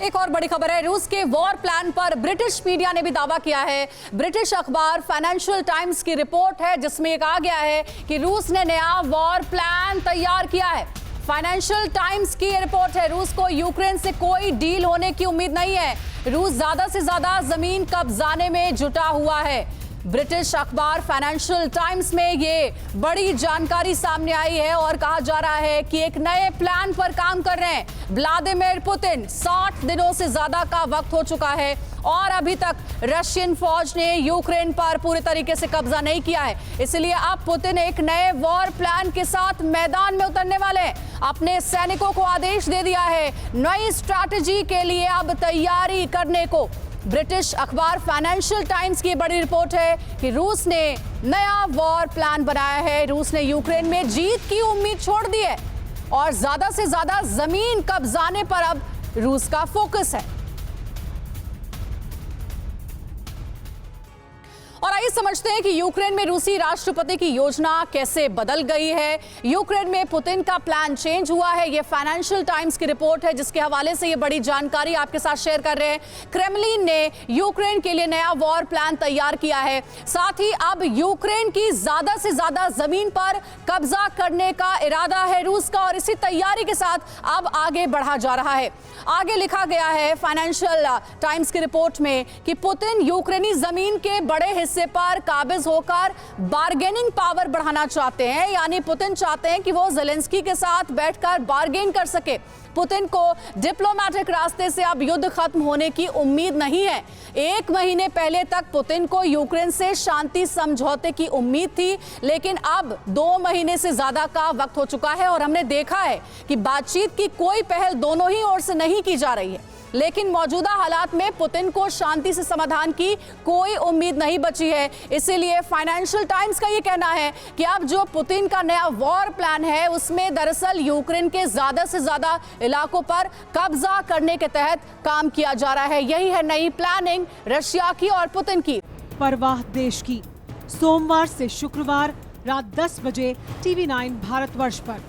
एक और बड़ी खबर है, रूस के वॉर प्लान पर ब्रिटिश मीडिया ने भी दावा किया है। ब्रिटिश अखबार फाइनेंशियल टाइम्स की रिपोर्ट है जिसमें कहा गया है कि रूस ने नया वॉर प्लान तैयार किया है। फाइनेंशियल टाइम्स की रिपोर्ट है, रूस को यूक्रेन से कोई डील होने की उम्मीद नहीं है। रूस ज्यादा से ज्यादा जमीन कब्जाने में जुटा हुआ है। ब्रिटिश अखबार फाइनेंशियल टाइम्स में ये बड़ी जानकारी सामने आई है और कहा जा रहा है कि एक नए प्लान पर काम कर रहे हैं व्लादिमीर पुतिन। 60 दिनों से ज्यादा का वक्त हो चुका है और अभी तक रशियन फौज ने यूक्रेन पर पूरे तरीके से कब्जा नहीं किया है। इसलिए अब पुतिन एक नए वॉर प्लान के साथ मैदान में उतरने वाले हैं। अपने सैनिकों को आदेश दे दिया है नई स्ट्रैटेजी के लिए अब तैयारी करने को। ब्रिटिश अखबार फाइनेंशियल टाइम्स की बड़ी रिपोर्ट है कि रूस ने नया वॉर प्लान बनाया है। रूस ने यूक्रेन में जीत की उम्मीद छोड़ दी है और ज्यादा से ज्यादा जमीन कब्जाने पर अब रूस का फोकस है। और आइए समझते हैं कि यूक्रेन में रूसी राष्ट्रपति की योजना कैसे बदल गई है। यूक्रेन में पुतिन का प्लान चेंज हुआ है। ये फाइनेंशियल टाइम्स की रिपोर्ट है जिसके हवाले से ये बड़ी जानकारी आपके साथ शेयर कर रहे हैं। क्रेमलिन ने यूक्रेन के लिए नया वॉर प्लान तैयार किया है। साथ ही अब यूक्रेन की ज्यादा से ज्यादा जमीन पर कब्जा करने का इरादा है रूस का और इसी तैयारी के साथ अब आगे बढ़ा जा रहा है। आगे लिखा गया है फाइनेंशियल टाइम्स की रिपोर्ट में कि पुतिन यूक्रेनी जमीन के बड़े हिस्से पर काबिज होकर बार्गेनिंग पावर बढ़ाना चाहते हैं। यानी पुतिन चाहते हैं कि वो ज़ेलेंस्की के साथ बैठकर बार्गेन कर सके। पुतिन को डिप्लोमेटिक रास्ते से अब युद्ध खत्म होने की उम्मीद नहीं है। 1 महीने पहले तक पुतिन को यूक्रेन से शांति समझौते की उम्मीद थी, लेकिन अब 2 महीने से ज्यादा का वक्त हो चुका है और हमने देखा है कि बातचीत की कोई पहल दोनों ही ओर से नहीं की जा रही है। लेकिन मौजूदा हालात में पुतिन को शांति से समाधान की कोई उम्मीद नहीं बची है। इसीलिए फाइनेंशियल टाइम्स का ये कहना है कि अब जो पुतिन का नया वॉर प्लान है उसमें दरअसल यूक्रेन के ज्यादा से ज्यादा इलाकों पर कब्जा करने के तहत काम किया जा रहा है। यही है नई प्लानिंग रशिया की और पुतिन की। परवाह देश की, सोमवार से शुक्रवार रात 10 बजे TV9 भारतवर्ष पर।